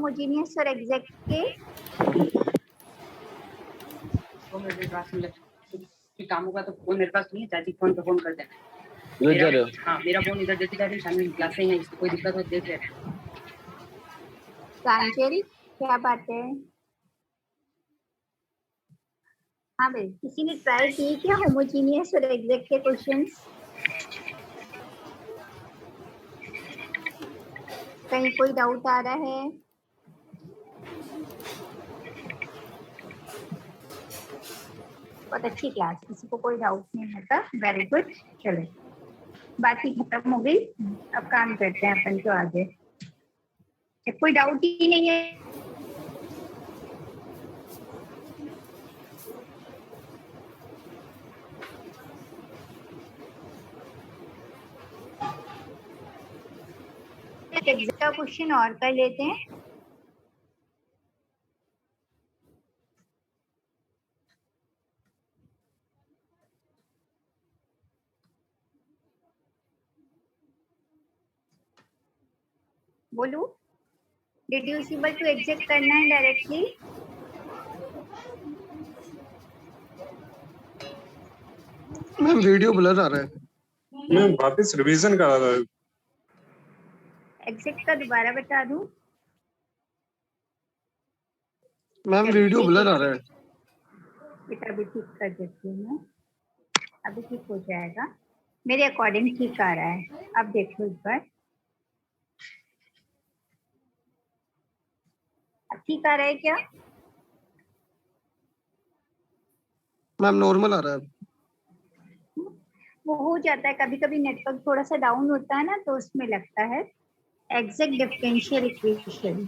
Homogeneous और exact के? काम होगा तो फोन मेरे पास नहीं है, चाची फोन पे फोन कर देना। हाँ, मेरा फोन इधर देती जा रही, शामिल क्लास में है, इसको कोई दिक्कत हो देख लेना। प्रांजल क्या बात है? हाँ भाई, किसी ने ट्राई की क्या होमोजीनियस और एग्जैक्ट के क्वेश्चंस? कहीं कोई डाउट आ रहा है? बहुत अच्छी क्लास, किसी को कोई डाउट नहीं होता। Very good. चलो, बाकी खत्म हो गई, अब काम करते हैं अपन तो आगे। कोई डाउट ही नहीं है? एग्जैक्ट का क्वेश्चन और कर लेते हैं। बोलू, रिड्यूसिबल टू एग्जैक्ट करना है डायरेक्टली? मैम वीडियो ब्लर आ रहा है। मैं वापस रिवीजन करा रहा हूँ। एग्जैक्ट का दोबारा बता दूं? मैम वीडियो ब्लर आ रहा है। बेटा अभी ठीक कर देती हूँ मैं, अभी ठीक हो जाएगा। मेरे अकॉर्डिंग ठीक आ रहा है, अब देख लो एक बार। अब ठीक आ रहा है क्या? मैम नॉर्मल आ रहा है। वो हो जाता है कभी कभी, नेटवर्क थोड़ा सा डाउन होता है ना, तो उसमें लगता है। एग्जैक्ट डिफरेंशियल इक्वेशन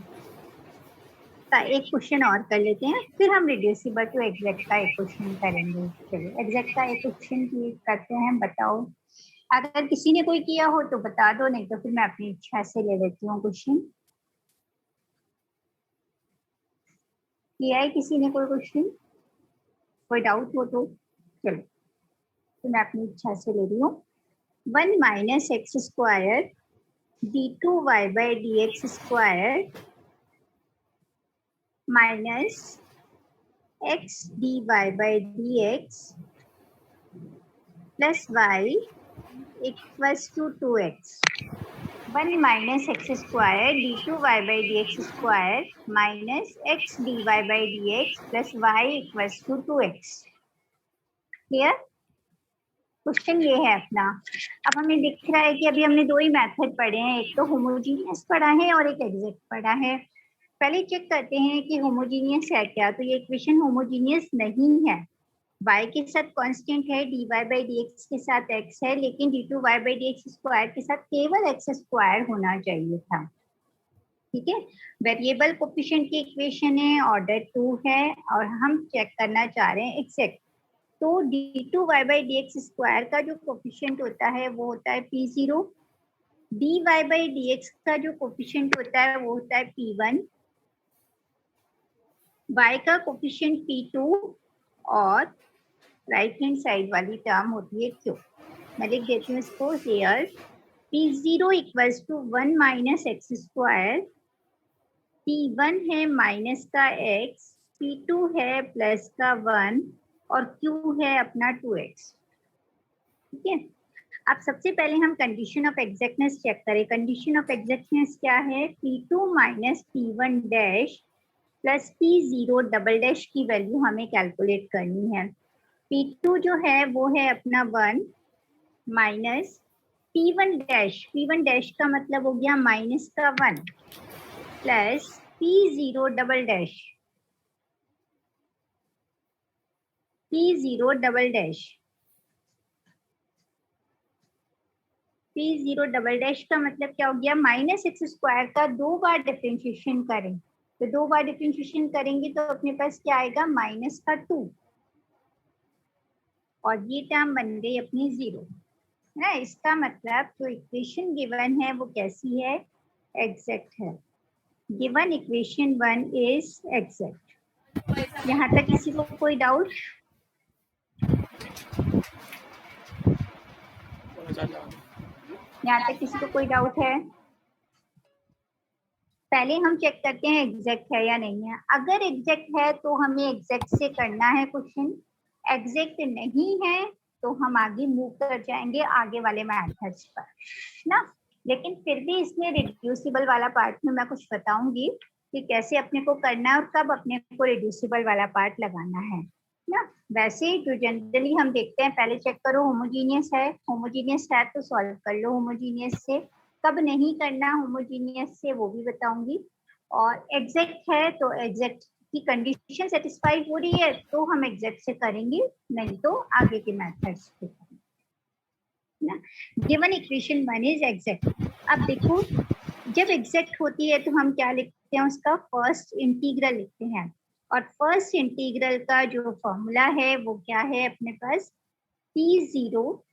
का एक क्वेश्चन और कर लेते हैं, फिर हम रिड्यूसिबल टू एग्जैक्ट का एक क्वेश्चन करेंगे। चलिए एग्जैक्ट का एक क्वेश्चन करते हैं। बताओ, अगर किसी ने कोई किया हो तो बता दो, नहीं तो फिर मैं अपनी इच्छा से ले लेती हूँ क्वेश्चन। किया है किसी ने कोई क्वेश्चन? कोई डाउट हो तो चलो, तो मैं अपनी इच्छा से ले रही हूँ। 1 minus X square d2y by D X square minus X D Y by D X plus Y equals to 2x। 1 minus X square d2y by D X square minus X D Y by D X plus Y equals to 2x। Clear? Question ये है अपना। अब हमें दिख रहा है कि अभी हमने दो ही मेथड पढ़े हैं, एक तो होमोजीनियस पढ़ा है और एक एग्जैक्ट पढ़ा है। पहले चेक करते हैं कि होमोजीनियस है क्या। तो ये इक्वेशन होमोजीनियस नहीं है। y के साथ कांस्टेंट है, dy बाई डी एक्स के साथ x है, लेकिन d2y by D X square के साथ केवल x स्क्वायर होना चाहिए था। ठीक है, वेरिएबल कोफिशिएंट की इक्वेशन है, ऑर्डर 2 है, और हम चेक करना चाह रहे हैं एग्जैक्ट। तो d2y by D X square का जो कोफिशिएंट होता है वो होता है p0, dy by D x का जो कोफिशिएंट होता है वो होता है p1, y का कोफिशिएंट p2 और राइट हैंड साइड वाली टर्म होती है q। मैं लिख देती हूँ इसको here. p0 equals to 1 minus X square, p1 है माइनस का x, p2 है प्लस का 1 और q है अपना 2x। ठीक है, अब सबसे पहले हम कंडीशन ऑफ एग्जैक्टनेस चेक करें। कंडीशन ऑफ एग्जैक्टनेस क्या है? p2 minus p1 dash plus p0 double dash की वैल्यू हमें कैलकुलेट करनी है। p2 जो है वो है अपना 1 माइनस p1 डैश का मतलब हो गया माइनस का 1 plus p0 double dash, p0 double dash का मतलब क्या हो गया? माइनस एक्स स्क्वायर का 2 बार डिफरेंशिएशन करें, तो 2 बार डिफरेंशिएशन करेंगे तो अपने पास क्या आएगा? माइनस का 2, और ये टर्म बन गई अपनी 0 ना। इसका मतलब जो इक्वेशन गिवन है वो कैसी है? एग्जैक्ट है। Given equation 1 is exact. यहाँ तक किसी को कोई डाउट? यहाँ तक किसी को कोई डाउट है? पहले हम चेक करते हैं एग्जैक्ट है या नहीं है। अगर एग्जैक्ट है तो हमें एग्जैक्ट से करना है क्वेश्चन, एग्जैक्ट नहीं है तो हम आगे मूव कर जाएंगे आगे वाले मेथड्स पर ना। लेकिन फिर भी इसमें रिड्यूसिबल वाला पार्ट में मैं कुछ बताऊंगी कि कैसे अपने को करना है और कब अपने को रिड्यूसिबल वाला पार्ट लगाना है ना। वैसे जो जनरली हम देखते हैं, पहले चेक करो होमोजीनियस है तो सॉल्व कर लो होमोजीनियस से, कब नहीं करना होमोजीनियस से वो भी बताऊंगी। और एग्जैक्ट है तो एग्जैक्ट की कंडीशन सेटिस्फाई हो रही है तो हम एग्जैक्ट से करेंगे, नहीं तो आगे के मेथड्स पे करेंगे ना। Given equation 1 is exact. अब देखो जब एग्जैक्ट होती है तो हम क्या लिखते हैं, उसका फर्स्ट इंटीग्रल लिखते हैं। और फर्स्ट इंटीग्रल का जो फॉर्मूला है वो क्या है अपने पास, P0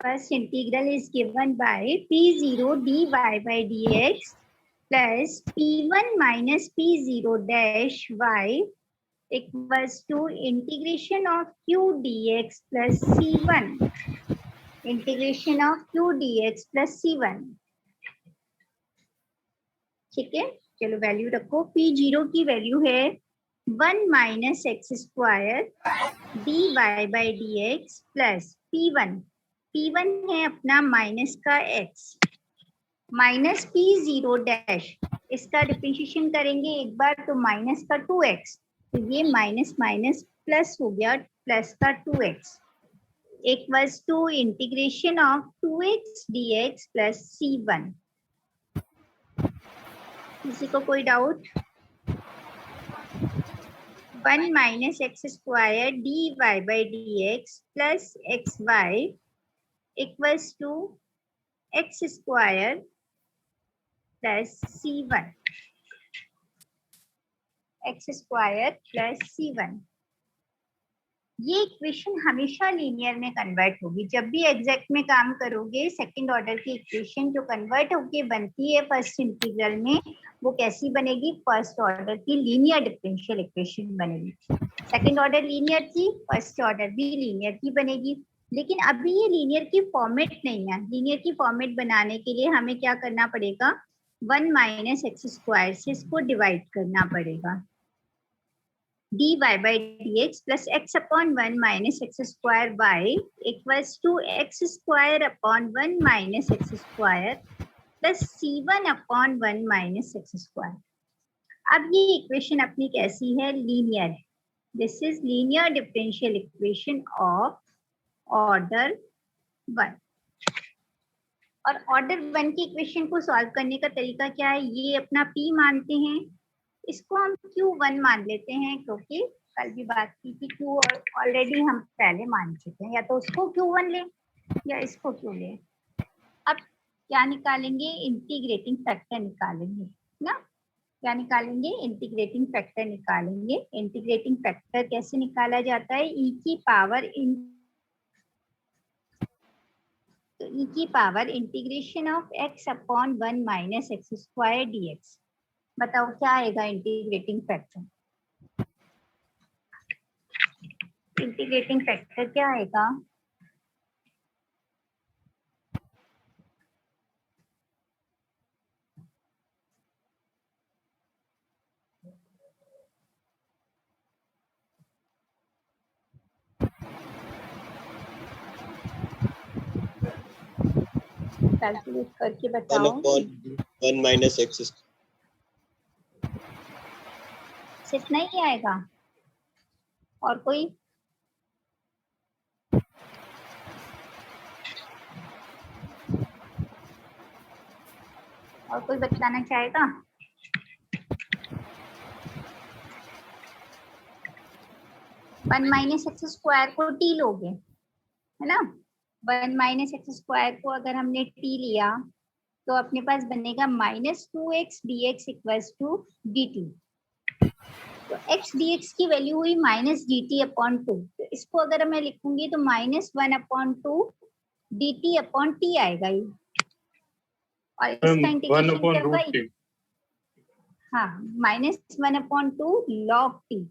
first integral is given by P0 dy by dx plus P1 minus P0 dash y equals to integration of Q dx plus C1, integration of Q dx plus C1। ठीक है, चलो value रखो। P0 की value है 1 minus X square D Y by D X plus P1 है अपना minus का x minus P0 dash, इसका डिफरेंशिएशन करेंगे एक बार तो माइनस का 2x, तो ये माइनस माइनस प्लस हो गया, प्लस का 2x equals to integration of 2x dx plus C1। किसी को कोई doubt? 1 minus X square D Y by D X plus X Y equals to x square plus C1, x square plus C1। ये equation हमेशा linear में convert होगी। जब भी exact में काम करोगे सेकंड ऑर्डर की इक्वेशन जो कन्वर्ट होके बनती है फर्स्ट इंटीग्रल में, वो कैसी बनेगी, फर्स्ट ऑर्डर की लीनियर डिफरेंशियल इक्वेशन बनेगी। सेकंड ऑर्डर लीनियर थी, फर्स्ट ऑर्डर भी लीनियर की बनेगी। लेकिन अभी ये लीनियर की फॉर्मेट नहीं है। लीनियर की फॉर्मेट बनाने के लिए हमें क्या करना पड़ेगा, 1 माइनस एक्स स्क्वायर से इसको डिवाइड करना पड़ेगा। D Y by D X plus X upon 1 minus X square Y equals to X square upon 1 minus X square plus C1 upon 1 minus X square. अब ये इक्वेशन अपनी कैसी है, linear है। This is linear differential equation of order 1। और order 1 की equation को solve करने का तरीका क्या है, ये अपना P मानते हैं, इसको हम Q1 मान लेते हैं, क्योंकि कल भी बात की थी Q ऑलरेडी हम पहले मान चुके हैं। या तो उसको Q1 ले या इसको Q ले। अब क्या निकालेंगे, इंटीग्रेटिंग फैक्टर निकालेंगे ना। क्या निकालेंगे, इंटीग्रेटिंग फैक्टर निकालेंगे। इंटीग्रेटिंग फैक्टर कैसे निकाला जाता है, e की power integration of x upon 1 minus X square dx। बताओ क्या आएगा इंटीग्रेटिंग फैक्टर, इंटीग्रेटिंग फैक्टर क्या आएगा, कैलकुलेट करके बताओ। 1 माइनस एक्स सिर्फ नहीं आएगा, और कोई, और कोई बताना चाहेगा? वन माइनस एक्स स्क्वायर को टी लोगे है ना। 1 माइनस एक्स स्क्वायर को अगर हमने टी लिया तो अपने पास बनेगा minus 2x dx equals to dt। तो x dx की वैल्यू हुई माइनस dt अपॉन 2। तो इसको अगर मैं लिखूंगी तो minus 1 upon 2 dt upon t आएगा ये। और इसका इंटीग्रेशन क्या होगा, हाँ माइनस 1 अपॉन 2 log t,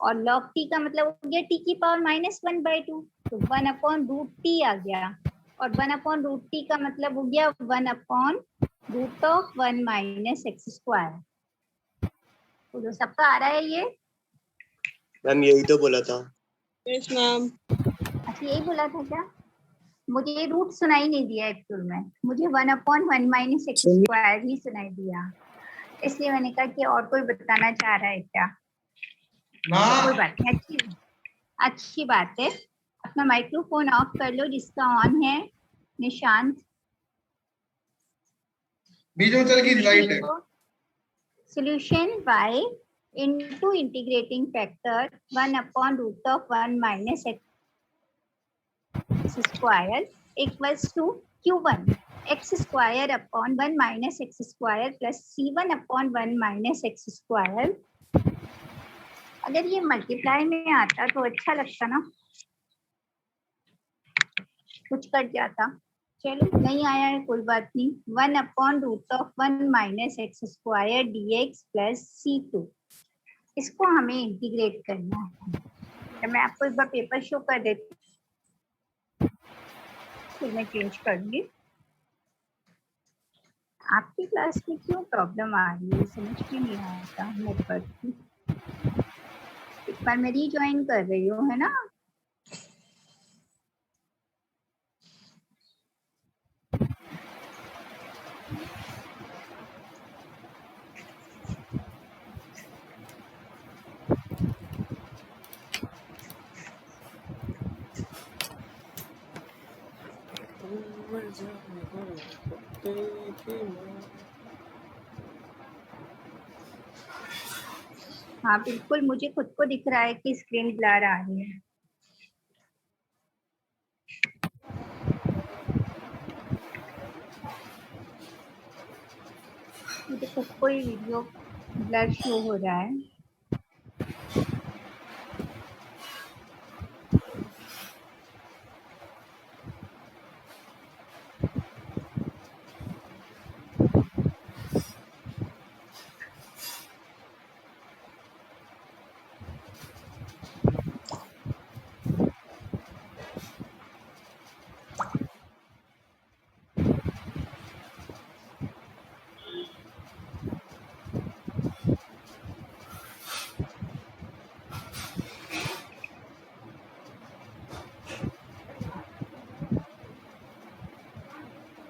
और log t का मतलब हो गया t की पावर माइनस 1/2, तो 1 अपॉन रूट टी आ गया। और 1 अपॉन रूट टी का मतलब हो गया 1 upon root of 1 minus X square. तो सबका आ रहा है ये? मैम यही तो बोला था। Yes ma'am. अच्छा यही बोला था क्या? मुझे ये रूट सुनाई नहीं दिया एक्चुअल में, मुझे 1/1 माइनस एक्स स्क्वायर ही सुनाई दिया, इसलिए मैंने कहा कि और कोई बताना चाह रहा है क्या। कोई बात नहीं, अच्छी बात है। अपना माइक्रोफोन ऑफ कर लो जिसका ऑन है। निशांत बीच में चल गई लाइट है। Solution y into integrating factor 1/√1 minus x square equals to q1 x square upon 1 minus x square plus c1/1 minus x square। अगर ये मल्टीप्लाई में आता तो अच्छा लगता ना, कुछ कट जाता। चलो नहीं आया है कोई बात नहीं। 1/√1 minus X square dx plus c2, इसको हमें इंटीग्रेट करना है। तो मैं आपको एक बार पेपर शो कर देती हूँ, फिर मैं चेंज करूंगी। आपकी क्लास में क्यों प्रॉब्लम आ रही है समझ में नहीं आया था नेटवर्क की। एक बार मैं रीजॉइन कर रही हूँ, है ना। हाँ बिल्कुल, मुझे खुद को दिख रहा है कि स्क्रीन ब्लर आ रही है। मुझे खुद को ही वीडियो ब्लर शो हो रहा है।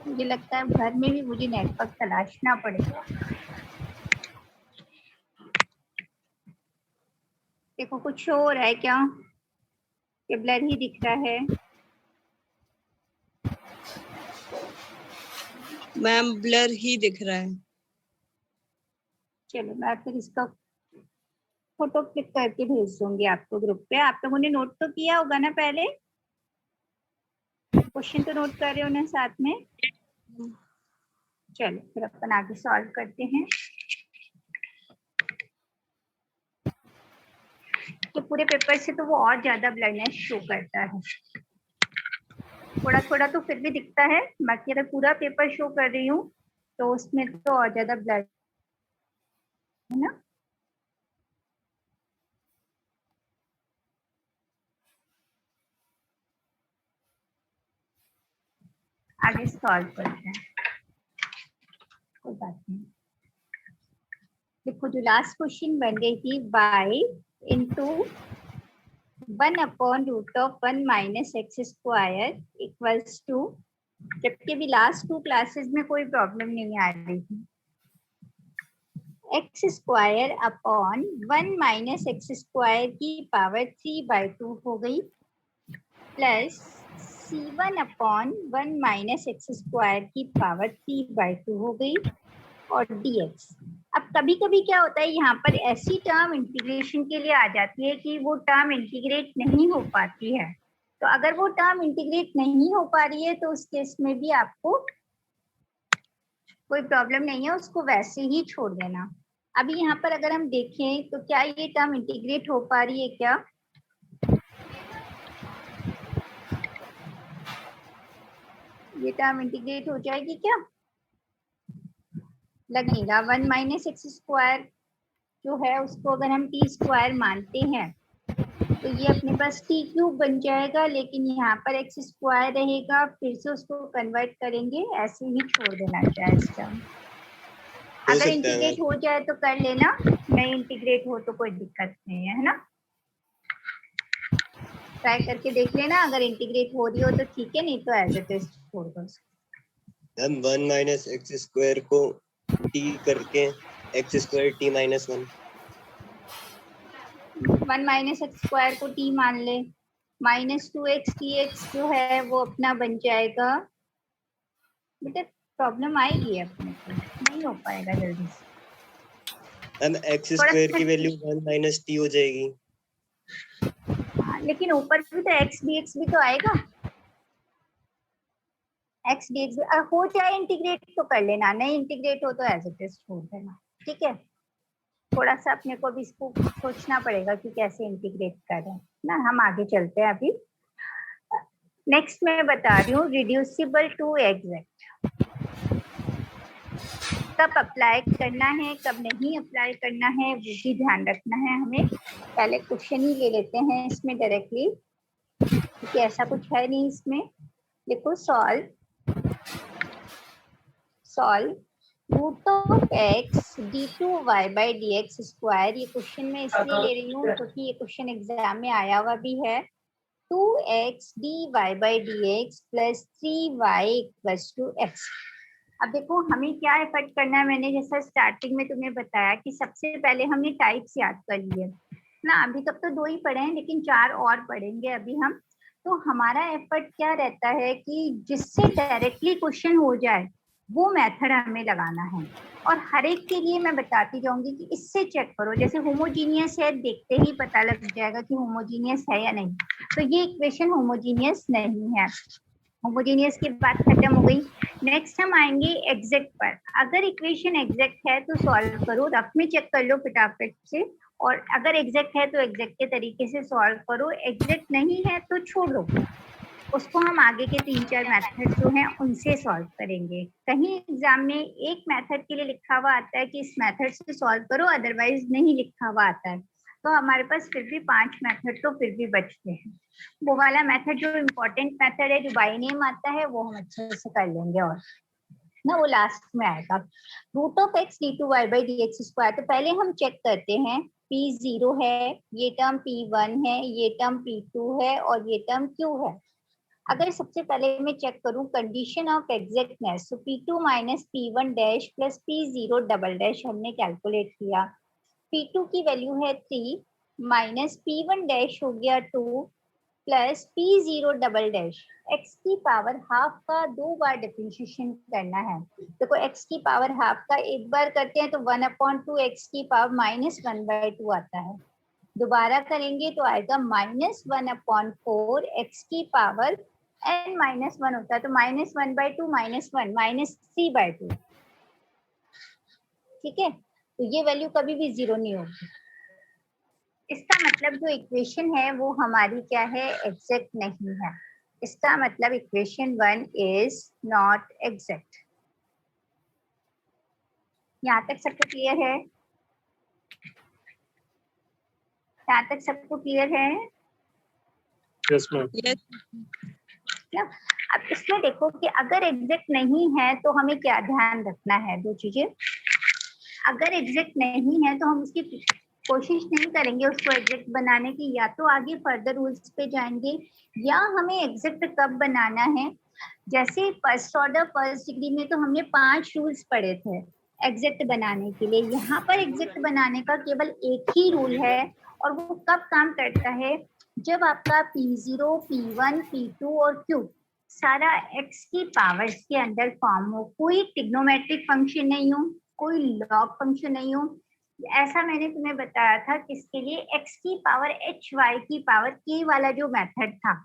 मुझे लगता है घर में भी मुझे नेटवर्क तलाशना पड़ेगा। देखो कुछ शो हो रहा है क्या? ये ब्लर ही दिख रहा है। मैम ब्लर ही दिख रहा है। चलो मैं फिर इसका फोटो क्लिक करके भेज दूंगी आपको ग्रुप पे। आप लोगों ने नोट तो किया होगा ना, पहले क्वेश्चन तो नोट कर रहे हो ना साथ में। चलो फिर अपन आगे सॉल्व करते हैं। तो पूरे पेपर से तो वो और ज्यादा ब्लरनेस शो करता है, थोड़ा थोड़ा तो फिर भी दिखता है, बाकी अगर पूरा पेपर शो कर रही हूँ तो उसमें तो और ज्यादा ब्लर है ना। आगे सॉल्व करते हैं, कोई बात नहीं। देखो जो लास्ट क्वेश्चन बन गई थी y into 1/√1 minus X square equals to, जबकि अभी लास्ट 2 क्लासेस में कोई प्रॉब्लम नहीं आ रही थी, x square upon 1 minus X square की पावर 3/2 हो गई, plus c1/1 minus X square की पावर 3/2 हो गई, और dx। अब कभी कभी क्या होता है, यहाँ पर ऐसी टर्म इंटीग्रेशन के लिए आ जाती है कि वो टर्म इंटीग्रेट नहीं हो पाती है। तो अगर वो टर्म इंटीग्रेट नहीं हो पा रही है तो उस केस में भी आपको कोई प्रॉब्लम नहीं है, उसको वैसे ही छोड़ देना। अभी यहाँ पर अगर हम देखें तो क्या ये टर्म इंटीग्रेट हो पा रही है क्या? ये टर्म इंटीग्रेट हो जाएगी क्या? लगेगा 1 माइनस एक्स स्क्वायर जो है उसको अगर हम टी स्क्वायर मानते हैं तो ये अपने पास टी क्यूब बन जाएगा, लेकिन यहाँ पर एक्स स्क्वायर रहेगा, फिर से उसको कन्वर्ट करेंगे, ऐसे ही छोड़ देना चाहिए इस टर्म। अगर सकता है इंटीग्रेट हो जाए तो कर लेना, नहीं इंटीग्रेट हो तो कोई दिक्कत नहीं है ना। ट्राई करके देख लेना, अगर इंटीग्रेट हो रही हो तो ठीक है, नहीं तो एज इट इज छोड़ दो। हम 1 माइनस एक्स स्क्वायर को टी करके x square T minus 1 1 minus X square को टी मान ले, माइनस 2x dx जो है वो अपना बन जाएगा। बेटा प्रॉब्लम आएगी अपने को, नहीं हो पाएगा जल्दी से। हम एक्स स्क्वायर की वैल्यू 1 माइनस टी हो जाएगी। हाँ, लेकिन ऊपर भी तो x dx भी तो आएगा। x dx हो जाए इंटीग्रेट तो कर लेना, नहीं इंटीग्रेट हो तो एज इट इज छोड़ देना, ठीक है। थोड़ा सा अपने को भी इसको सोचना पड़ेगा कि कैसे इंटीग्रेट करें ना। हम आगे चलते हैं अभी। नेक्स्ट मैं बता रही हूँ रिड्यूसिबल टू एग्जैक्ट कब अप्लाई करना है, कब नहीं अप्लाई करना है, वो भी ध्यान रखना है हमें। पहले क्वेश्चन ही ले लेते हैं इसमें डायरेक्टली, क्योंकि ऐसा कुछ है नहीं इसमें। देखो solve root of X d2y by dx square. ये क्वेश्चन मैं इसलिए ले रही हूँ क्योंकि ये क्वेश्चन एग्जाम में आया हुआ भी है। 2x dy by dx plus 3y equals to x। अब देखो हमें क्या एफर्ट करना है, मैंने जैसा स्टार्टिंग में तुम्हें बताया कि सबसे पहले हमने टाइप्स याद कर लिए ना। अभी तक तो 2 ही पढ़े हैं, लेकिन 4 और पढ़ेंगे अभी हम। तो हमारा एफर्ट क्या रहता है कि जिससे डायरेक्टली क्वेश्चन हो जाए वो मेथड हमें लगाना है। और हर एक के लिए मैं बताती जाऊंगी कि इससे चेक करो, जैसे होमोजीनियस है, देखते ही पता लग जाएगा कि होमोजीनियस है या नहीं। तो ये इक्वेशन होमोजीनियस नहीं है। होमोजीनियस की बात खत्म हो गई। नेक्स्ट हम आएंगे एग्जैक्ट पर। अगर इक्वेशन एग्जैक्ट है तो सॉल्व करो, रफ में चेक कर लो फटाफट से, और अगर एग्जैक्ट है तो एग्जैक्ट के तरीके से सॉल्व करो। एग्जैक्ट नहीं है तो छोड़ो, उसको हम आगे के 3-4 मेथड जो हैं उनसे सॉल्व करेंगे। कहीं एग्जाम में एक मेथड के लिए लिखा हुआ आता है कि इस मेथड से सॉल्व करो, अदरवाइज नहीं लिखा हुआ आता है। तो हमारे पास फिर भी 5 मेथड तो फिर भी बचते हैं। वो वाला मेथड जो इम्पोर्टेंट मेथड है, जो बाई नेम आता है, वो हम अच्छे से कर लेंगे और ना, वो लास्ट में आएगा। Root of X d2y by dx square. तो पहले हम चेक करते हैं, p0 है, ये टर्म p1 है, ये टर्म p2 है और ये टर्म q है। अगर सबसे पहले मैं चेक करूं कंडीशन ऑफ एग्जैक्टनेस, तो p2 minus p1 dash plus p0 double dash हमने कैलकुलेट किया। p2 की वैल्यू है 3 माइनस p1 डैश हो गया 2 plus p0 double dash. x की पावर हाफ का 2 बार डिफरेंशिएशन करना है। देखो x की पावर हाफ का एक बार करते हैं तो 1/2 x की पावर माइनस 1/2 आता है। दोबारा करेंगे तो आएगा माइनस 1/4 x की पावर n माइनस 1 होता है, तो माइनस 1/2 माइनस 1 माइनस 3/2। ठीक है, तो ये वैल्यू कभी भी 0 नहीं होगी। इसका मतलब जो इक्वेशन है वो हमारी क्या है, एग्जैक्ट नहीं है। इसका मतलब इक्वेशन 1 इज नॉट एग्जैक्ट। यहाँ तक सबको क्लियर है? यहाँ तक सबको क्लियर है? Yes ma'am. Yes. अब इसमें देखो कि अगर एग्जैक्ट नहीं है तो हमें क्या ध्यान रखना है, 2 चीजें। अगर एग्जैक्ट नहीं है तो हम उसकी कोशिश नहीं करेंगे उसको एग्जैक्ट बनाने की, या तो आगे फर्दर रूल्स पे जाएंगे, या हमें एग्जैक्ट कब बनाना है। जैसे फर्स्ट ऑर्डर फर्स्ट डिग्री में तो हमने 5 रूल्स पढ़े थे एग्जैक्ट बनाने के लिए। यहाँ पर एग्जैक्ट बनाने का केवल एक ही रूल है, और वो कब काम करता है, जब आपका p0, p1, p2 और q सारा x की पावर्स के अंदर फॉर्म हो, कोई ट्रिग्नोमेट्रिक फंक्शन नहीं हो, कोई लॉग फंक्शन नहीं हो। ऐसा मैंने तुम्हें बताया था किसके लिए, x की पावर h y की पावर k वाला जो मेथड था,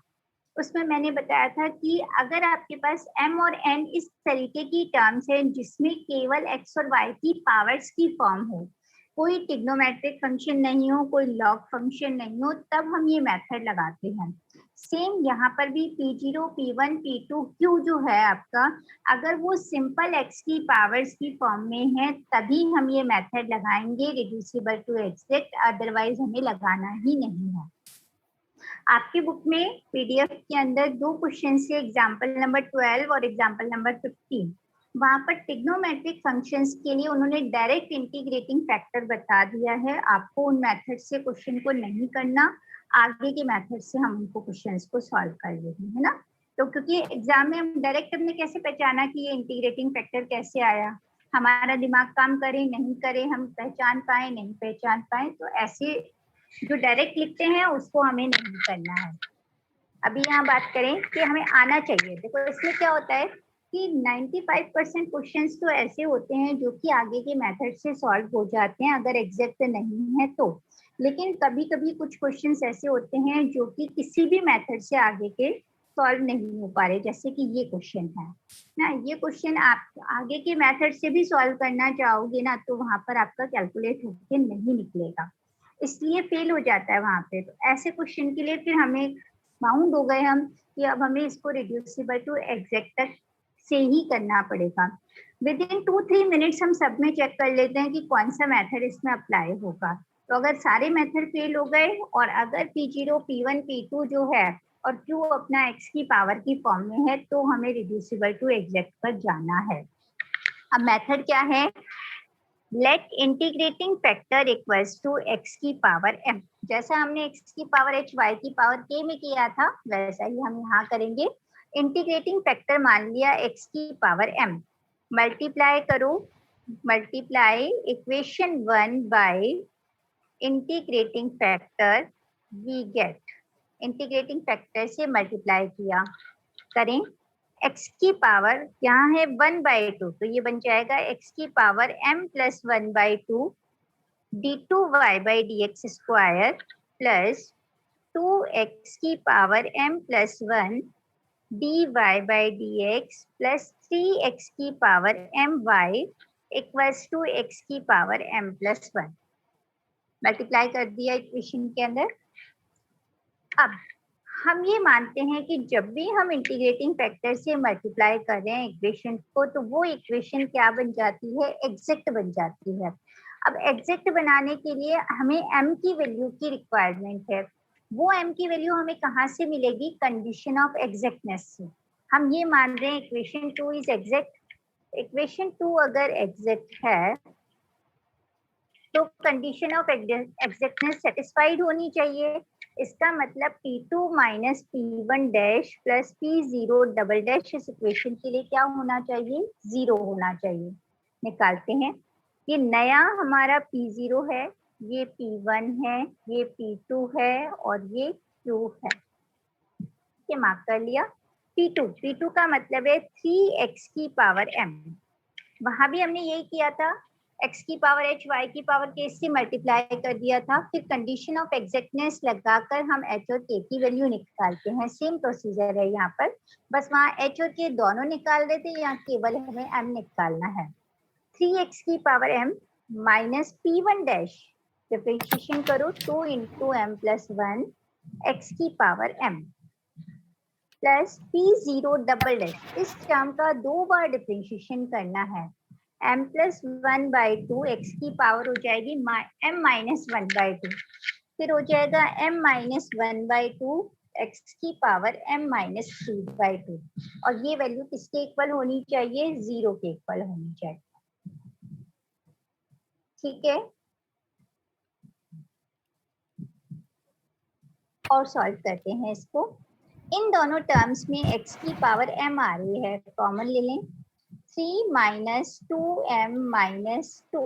उसमें मैंने बताया था कि अगर आपके पास m और n इस तरीके की टर्म्स हैं जिसमें केवल x और y की पावर्स की फॉर्म हो, कोई ट्रिग्नोमेट्रिक फंक्शन नहीं हो, कोई लॉग फंक्शन नहीं हो, तब हम ये मेथड लगाते हैं। सेम यहाँ पर भी p0, p1, p2, q जो है आपका, अगर वो सिंपल x की पावर्स की फॉर्म में है तभी हम ये मेथड लगाएंगे रिड्यूसिबल टू एग्जैक्ट, अदरवाइज हमें लगाना ही नहीं है। आपकी बुक में पीडीएफ के अंदर 2 क्वेश्चन से एग्जाम्पल नंबर 12 और एग्जाम्पल नंबर 15, वहां पर ट्रिग्नोमेट्रिक फंक्शंस के लिए उन्होंने डायरेक्ट इंटीग्रेटिंग फैक्टर बता दिया है। आपको उन मेथड से क्वेश्चन को नहीं करना, आगे के मेथड से हम उनको क्वेश्चंस को सॉल्व कर लेंगे, है ना। तो क्योंकि एग्जाम में हम डायरेक्ट हमने कैसे पहचाना कि ये इंटीग्रेटिंग फैक्टर कैसे आया, हमारा दिमाग काम करे नहीं करे, हम पहचान पाए नहीं पहचान पाए, तो ऐसे जो डायरेक्ट लिखते हैं उसको हमें नहीं करना है। अभी यहाँ बात करें कि हमें आना चाहिए। देखो इसमें क्या होता है कि 95% क्वेश्चंस तो ऐसे होते हैं जो कि आगे के मेथड से सॉल्व हो जाते हैं अगर एग्जैक्ट नहीं है तो, लेकिन कभी कभी कुछ क्वेश्चंस ऐसे होते हैं जो कि किसी भी मेथड से आगे के सॉल्व नहीं हो पा रहे, जैसे कि ये क्वेश्चन है ना। ये क्वेश्चन आप आगे के मेथड से भी सॉल्व करना चाहोगे ना, तो वहां पर आपका कैलकुलेट होके नहीं निकलेगा, इसलिए फेल हो जाता है वहां पे। तो ऐसे क्वेश्चन के लिए फिर हमें बाउंड हो गए हम कि अब हमें इसको रिड्यूसिबल टू एग्जैक्ट तक से ही करना पड़ेगा। विद इन 2-3 मिनट्स हम सब में चेक कर लेते हैं कि कौन सा मेथड इसमें अप्लाई होगा। तो अगर सारे मेथड फेल हो गए और अगर P0, P1, P2 जो है और Q अपना x की पावर की फॉर्म में है, तो हमें रिड्यूसिबल टू एग्जैक्ट पर जाना है। अब मेथड क्या है, let integrating factor equals to x की पावर m। जैसा हमने x की पावर h y की पावर k में किया था वैसा ही हम यहाँ करेंगे। इंटीग्रेटिंग फैक्टर मान लिया x की पावर m, मल्टीप्लाई करो, multiply equation 1 by integrating factor, we get, integrating factor से मल्टीप्लाई किया करें, x की पावर यहाँ है 1/2, तो ये बन जाएगा x की power m plus 1/2 d2y by dx square plus 2x की power m plus 1 dy by dx plus 3x की power my equals to x की पावर m प्लस 1। मल्टीप्लाई कर दिया इक्वेशन के अंदर। अब हम ये मानते हैं कि जब भी हम इंटीग्रेटिंग फैक्टर से मल्टीप्लाई कर रहे हैं इक्वेशन को, तो वो इक्वेशन क्या बन जाती है, एग्जैक्ट बन जाती है। अब एग्जैक्ट बनाने के लिए हमें m की वैल्यू की रिक्वायरमेंट है। वो m की वैल्यू हमें कहाँ से मिलेगी, कंडीशन ऑफ एग्जैक्टनेस से। हम ये मान रहे हैं इक्वेशन 2 इज एग्जैक्ट। इक्वेशन 2 अगर एग्जैक्ट है तो कंडीशन ऑफ एग्जैक्टनेस सेटिस्फाइड होनी चाहिए। इसका मतलब P2 minus P1 dash plus P0 double dash इस इक्वेशन के लिए क्या होना चाहिए, 0 होना चाहिए। निकालते हैं, ये नया हमारा P0 है, ये P1 है, ये P2 है और ये Q है। ये मार्क कर लिया। P2 का मतलब है 3x की पावर m, वहां भी हमने यही किया था, x की पावर h y की पावर k से मल्टीप्लाई कर दिया था। फिर कंडीशन ऑफ एग्जैक्टनेस लगाकर हम h और k की वैल्यू निकालते हैं। सेम प्रोसीजर है यहाँ पर, बस वहाँ h और k दोनों निकाल देते, यहाँ केवल हमें m निकालना है। 3x की power m minus P1 dash, differentiation करो 2 इंटू m प्लस 1 x की power m plus P0 double dash, इस टर्म का 2 बार डिफरेंशिएशन करना है। m प्लस 1/2 x की पावर हो जाएगी m माइनस 1/2, फिर हो जाएगा m माइनस 1/2 x की पावर m माइनस 3/2, और ये वैल्यू किसके इक्वल होनी चाहिए, 0 के इक्वल होनी चाहिए। ठीक है, और सॉल्व करते हैं इसको। इन दोनों टर्म्स में x की पावर m आ रही है, कॉमन ले लें। 3 minus 2m minus 2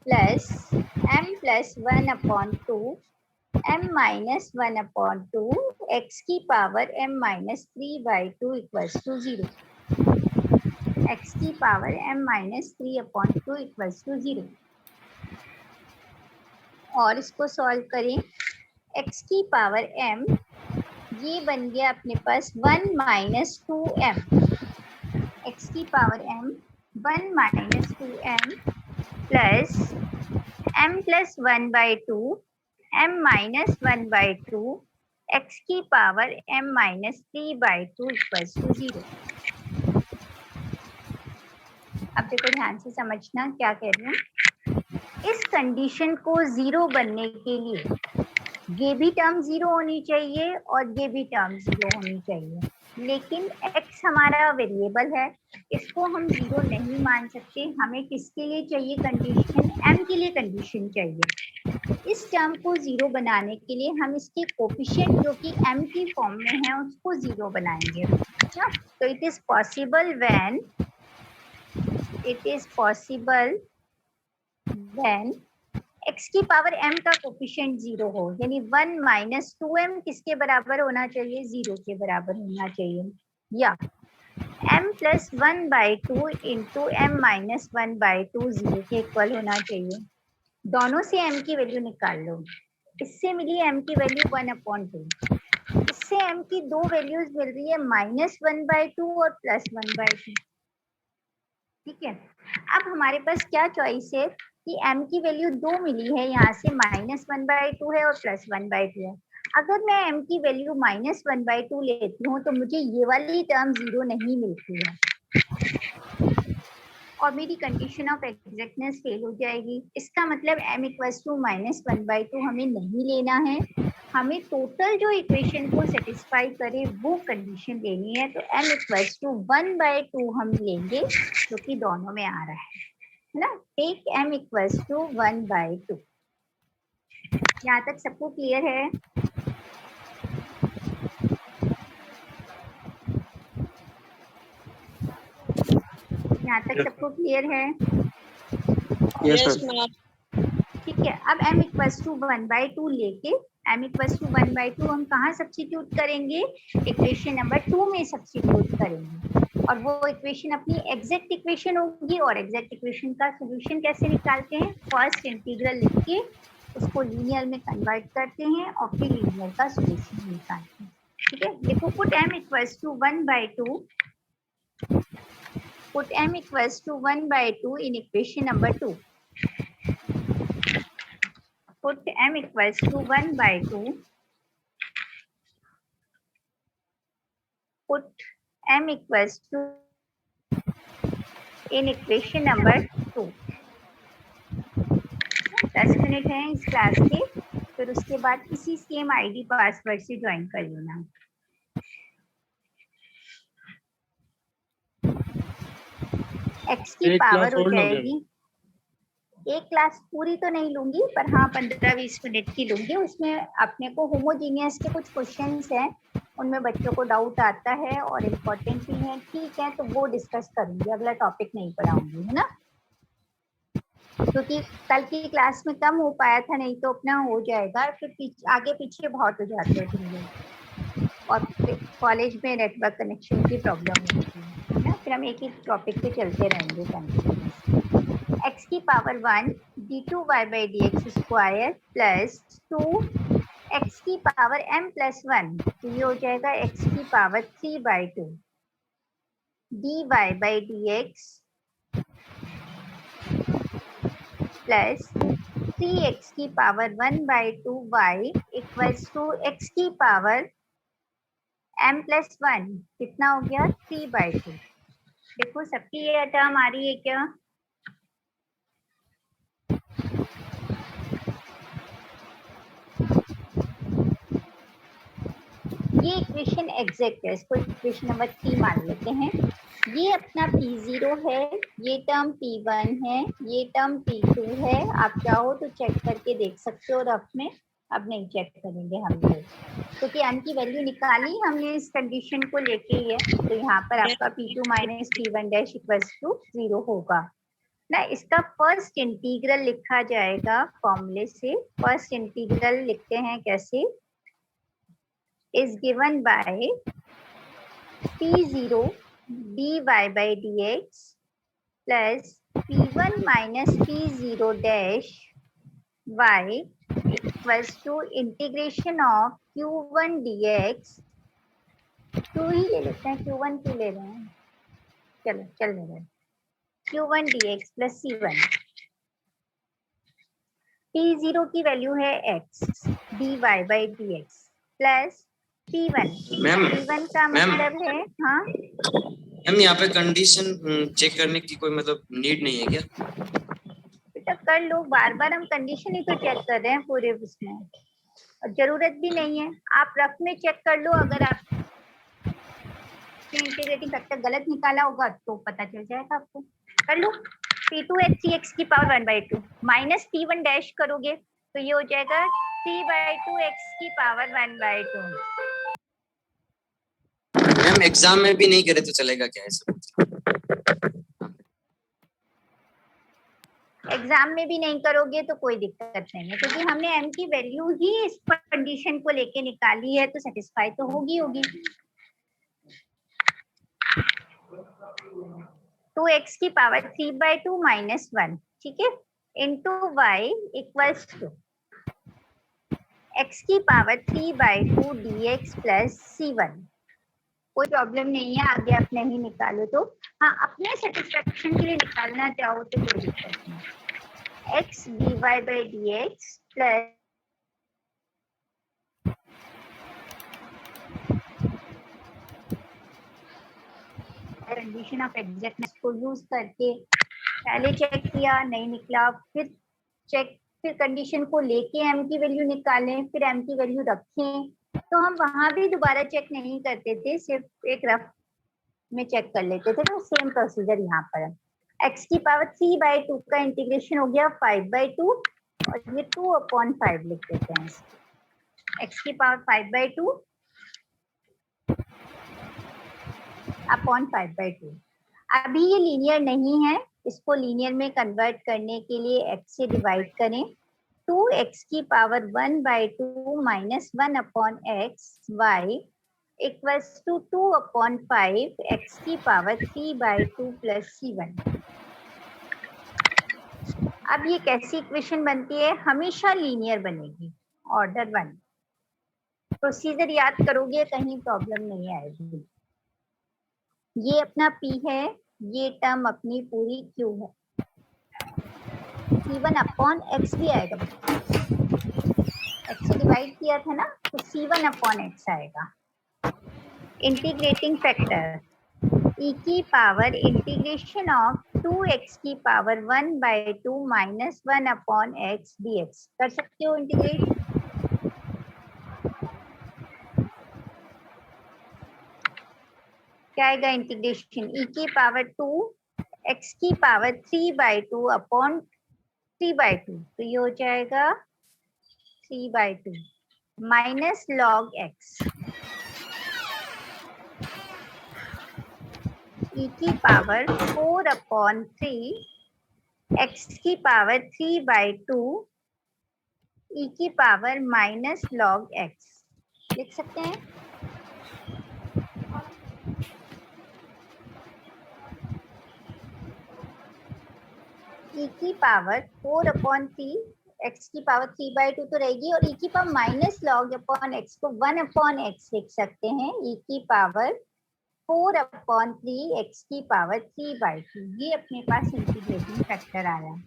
plus m plus 1/2 m minus 1/2 x की power m minus 3/2 equals to 0। x की power m minus 3/2 equals to 0। और इसको सॉल्व करें, x की पावर m ये बन गया अपने पास 1 माइनस 2m, x की power m 1 minus 2m plus m plus 1/2 m minus 1/2 x की power m minus 3/2 equals to 0। अब देखो ध्यान से समझना क्या कह रही हूँ। इस कंडीशन को 0 बनने के लिए ये भी टर्म 0 होनी चाहिए और ये भी टर्म 0 होनी चाहिए, लेकिन x हमारा वेरिएबल है, इसको हम 0 नहीं मान सकते। हमें किसके लिए चाहिए कंडीशन? m के लिए कंडीशन चाहिए। इस टर्म को 0 बनाने के लिए हम इसके कोफिशिएंट जो कि m की फॉर्म में है उसको 0 बनाएंगे ना। तो it is possible when x की पावर m का कोफिशिएंट 0 हो, यानी 1 माइनस 2m किसके बराबर होना चाहिए? 0 के बराबर होना चाहिए, या m plus 1/2 into m minus 1/2 0 के इक्वल होना चाहिए। दोनों से m की वैल्यू निकाल लो। इससे मिली m की वैल्यू 1/2, इससे m की दो वैल्यूज मिल रही है, -1/2 और +1/2। ठीक है, अब हमारे पास क्या चॉइस है कि m की वैल्यू 2 मिली है, यहाँ से -1/2 है और +1/2 है। अगर मैं m की वैल्यू -1/2 लेती हूँ तो मुझे ये वाली टर्म 0 नहीं मिलती है और मेरी कंडीशन ऑफ एग्जैक्टनेस फेल हो जाएगी। इसका मतलब m = -1/2 हमें नहीं लेना है, हमें टोटल जो इक्वेशन को सेटिस्फाई करे वो कंडीशन लेनी है। तो m = 1/2 हम लेंगे जो कि दोनों में आ रहा है ना। Take m = 1/2। यहाँ तक सबको क्लियर है? यहाँ तक सबको क्लियर है? Yes ma'am. ठीक है, अब m = 1/2 लेके m = 1/2 हम कहाँ सब्स्टिट्यूट करेंगे? इक्वेशन नंबर 2 में सब्स्टिट्यूट करेंगे और वो इक्वेशन अपनी एग्जैक्ट इक्वेशन होगी। और एग्जैक्ट इक्वेशन का सोल्यूशन कैसे निकालते हैं? फर्स्ट इंटीग्रल लिख के उसको लीनियर में कन्वर्ट करते हैं और फिर लीनियर का सोल्यूशन निकालते हैं। ठीक है, देखो put m = 1/2, put m = 1/2 in equation number 2. Put m = 1/2. Put m = in equation number 2. 10 minute है इस क्लास के, फिर उसके बाद इसी सेम आईडी पासवर्ड से ज्वाइन कर लेना। x की पावर हो जाएगी, एक क्लास पूरी तो नहीं लूंगी पर हाँ 15-20 मिनट की लूंगी। उसमें अपने को होमोजीनियस के कुछ क्वेश्चंस हैं, उनमें बच्चों को डाउट आता है और इम्पोर्टेंट भी है। ठीक है, तो वो डिस्कस करूंगी, अगला टॉपिक नहीं पढ़ाऊंगी, है ना, क्योंकि कल की क्लास में कम हो पाया था, नहीं तो अपना हो जाएगा। फिर आगे पीछे बहुत हो जाते हैं और कॉलेज में नेटवर्क कनेक्शन की प्रॉब्लम होती है ना। फिर हम एक एक टॉपिक पे चलते रहेंगे कंटिन्यूअस। x की पावर 1 d2y/dx² प्लस 2 x की पावर m+1, तो ये हो जाएगा x की पावर 3/2 dy/dx प्लस 3x की पावर 1/2y = x की पावर m+1, कितना हो गया? 3/2। देखो सबकी ये टर्म आ रही है क्या? ये इक्वेशन एग्जैक्ट है, इसको इक्वेशन नंबर 3 मान लेते हैं। ये अपना P0 है, ये टर्म P1 है, ये टर्म P2 है। आप चाहो तो चेक करके देख सकते हो रफ में, अब नहीं चेक करेंगे हम लोग क्योंकि m की वैल्यू निकाली हमने इस कंडीशन को लेके ही है। तो यहाँ पर आपका P2 - P1' = 0 होगा ना। इसका फर्स्ट इंटीग्रल लिखा जाएगा फॉर्मूले से। फर्स्ट इंटीग्रल लिखते हैं कैसे? is given by P0 dy/dx plus P1 minus P0 dash y equals to integration of Q1 dx। Q ही ले लेते हैं, Q1 क्यों ले रहे हैं? चलो चल ले रहे हैं। Q1 dx plus C1। P0 की वैल्यू है x dy/dx plus P1। P1 का मतलब है, हाँ मैम यहाँ पे कंडीशन चेक करने की कोई मतलब नीड नहीं है क्या? बेटा कर लो, बार बार हम कंडीशन ही तो चेक कर रहे हैं पूरे उसमें। और जरूरत भी नहीं है, आप रफ में चेक कर लो, अगर आप इंटीग्रेटिंग फैक्टर गलत निकाला होगा तो पता चल जाएगा आपको। कर लो, P2 3x की पावर 1/2 माइनस P1 डैश करोगे तो ये हो जाएगा 3/2 x की पावर 1/2। मैम एग्जाम में भी नहीं करे तो चलेगा क्या ऐसा? एग्जाम में भी नहीं करोगे तो कोई दिक्कत नहीं है, क्योंकि हमने m की वैल्यू ही इस कंडीशन को लेके निकाली है, तो सेटिस्फाई तो होगी। 2x की पावर 3/2 माइनस 1, ठीक है, into y equals to x की पावर 3/2 dx प्लस c1। कोई प्रॉब्लम नहीं है, आगे आप नहीं निकालो तो, हाँ अपने सेटिस्फेक्शन के लिए निकालना चाहो तो कोई दिक्कत नहीं। x dy by dx plus condition of exactness को यूज करके पहले चेक किया, नहीं निकला, फिर कंडीशन को लेके m की वैल्यू निकालें, फिर m की वैल्यू रखें, तो हम वहां भी दोबारा चेक नहीं करते थे, सिर्फ एक रफ में चेक कर लेते थे। तो सेम प्रोसीजर यहाँ पर है। x की पावर 3/2 का इंटीग्रेशन हो गया 5/2 और ये 2/5 लिख देते हैं। x की पावर 5/2 अपॉन 5/2। अभी ये लीनियर नहीं है, इसको लीनियर में कन्वर्ट करने के लिए x से डिवाइड करें। 2x की power 1/2 minus 1/x y equals to 2/5 x की पावर 3/2 प्लस c1। अब ये कैसी इक्वेशन बनती है? हमेशा लीनियर बनेगी, ऑर्डर 1। प्रोसीजर याद करोगे, कहीं प्रॉब्लम नहीं आएगी। ये अपना p है, ये टर्म अपनी पूरी q है, c1 अपॉन x भी आएगा, x से डिवाइड किया था ना, तो c1 अपॉन x आएगा। इंटीग्रेटिंग फैक्टर e की पावर इंटीग्रेशन ऑफ 2x की power 1/2 minus 1 upon x dx कर सकते हो इंटीग्रेट। क्या आएगा इंटीग्रेशन? e की पावर 2 x की पावर 3/2 अपॉन 3/2, तो ये हो जाएगा 3/2 माइनस लॉग x e की पावर 4/3 x की पावर 3/2 e की पावर माइनस लॉग x लिख सकते हैं। e की पावर 4/3 x की पावर 3/2 तो रहेगी, और e की power minus log upon x को 1/x लिख सकते हैं। e की पावर 4/3 x की पावर 3/2, ये अपने पास इंटीग्रेटिंग फैक्टर आ रहा है।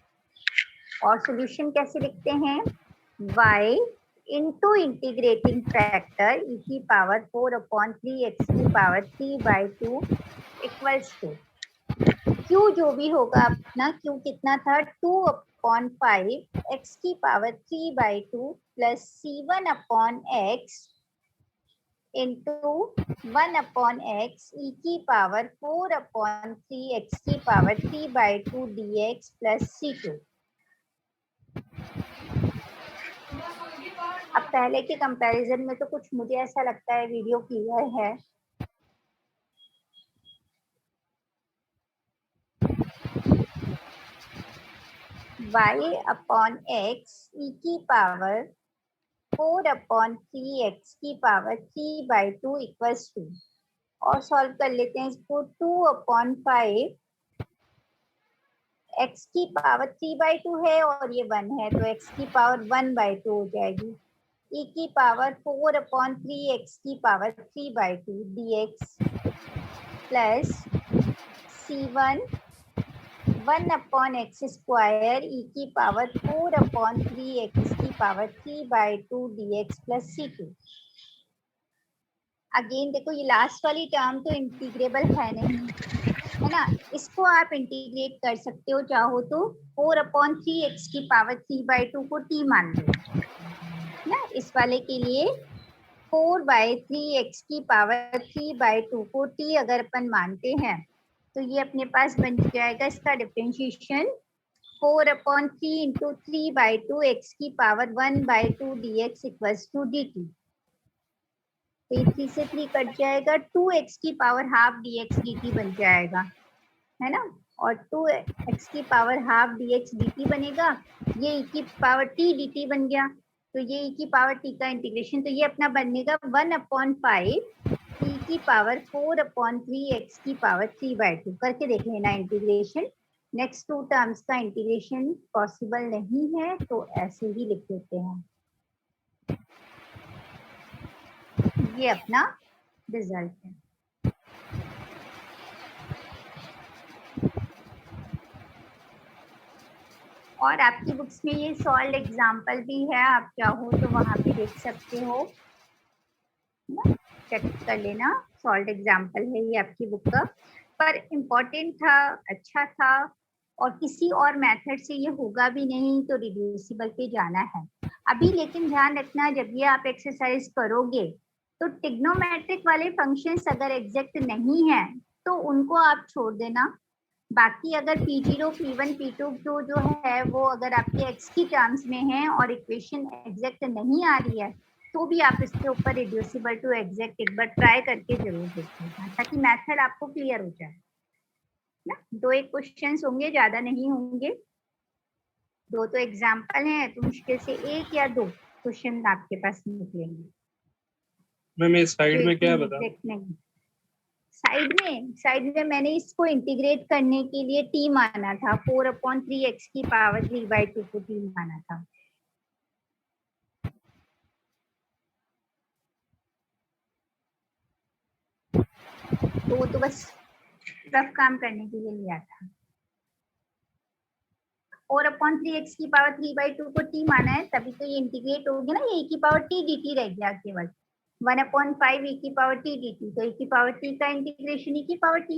और सॉल्यूशन कैसे लिखते हैं? y into integrating factor e की पावर 4/3 x की पावर 3/2 इक्वल्स टू q जो भी होगा अपना, q कितना था? 2/5 x की power 3/2 plus c1 upon x into 1/x e की पावर 4/3 x की पावर 3/2 dx प्लस c2। अब पहले के कंपैरिजन में तो कुछ मुझे ऐसा लगता है वीडियो क्लियर है। y अपॉन x e की पावर 4/3 x की पावर 3/2 इक्वल्स टू, और सॉल्व कर लेते हैं इसको। 2/5 x की पावर 3/2 है और ये 1 है, तो x की पावर 1/2 हो जाएगी। e की पावर 4/3 x की power 3/2 dx plus c1 1/x square e की पावर 4/3 x की power 3/2 dx plus c2। Again देखो, ये लास्ट वाली टर्म तो इंटीग्रेबल है नहीं, है ना, इसको आप इंटीग्रेट कर सकते हो चाहो तो। 4/3 x की पावर 3/2 को t मान लो, ना। इस वाले के लिए 4/3 x की पावर 3/2 को t अगर अपन मानते हैं तो ये अपने पास बन जाएगा इसका डिफरेंशिएशन 4/3 इंटू 3/2 x की power 1/2 dx equals to dt। तो ये 3 से 3 कट जाएगा, 2x की पावर हाफ dx dt बन जाएगा, है ना। और 2x की पावर हाफ dx dt बनेगा, ये e की पावर t dt बन गया। तो ये e की पावर t का इंटीग्रेशन, तो ये अपना बनेगा 1/5 e की पावर 4/3 x की पावर 3/2। करके देख लेना इंटीग्रेशन। नेक्स्ट टू टर्म्स का इंटीग्रेशन पॉसिबल नहीं है तो ऐसे ही लिख देते हैं। ये अपना रिजल्ट है। और आपकी बुक्स में ये सॉल्व एग्जाम्पल भी है, आप चाहो तो वहां पे देख सकते हो, चेक कर लेना। सॉल्व एग्जाम्पल है ये आपकी बुक का, पर इम्पोर्टेंट था, अच्छा था, और किसी और मेथड से ये होगा भी नहीं तो रिड्यूसिबल पे जाना है अभी। लेकिन ध्यान रखना, जब ये आप एक्सरसाइज करोगे तो ट्रिग्नोमेट्रिक वाले फंक्शंस अगर एग्जैक्ट नहीं है तो उनको आप छोड़ देना। बाकी अगर P0, P1, P2 जो है वो अगर आपके x की टर्म्स में है और इक्वेशन एग्जैक्ट नहीं आ रही है तो भी आप इसके ऊपर रिड्यूसिबल टू एग्जैक्ट एक बार ट्राई करके जरूर देखिएगा ताकि मेथड आपको क्लियर हो जाए ना। 2-1 क्वेश्चंस होंगे, ज्यादा नहीं होंगे। 2 तो एग्जाम्पल हैं तो मुश्किल से 1 या 2 क्वेश्चन आपके पास निकलेंगे। मैम ये साइड में क्या बता? साइड में मैंने इसको इंटीग्रेट करने के लिए t माना था, 4/3 x की पावर 3/2 को t माना था। तो वो तो बस रफ काम करने के लिए लिया था। 4/3 x की पावर 3/2 को t माना है, तभी तो ये इंटीग्रेट हो गया ना, ये e की पावर t dt रह गया केवल। 1/5 e की पावर t dt, तो e की पावर t का इंटीग्रेशन e की पावर t।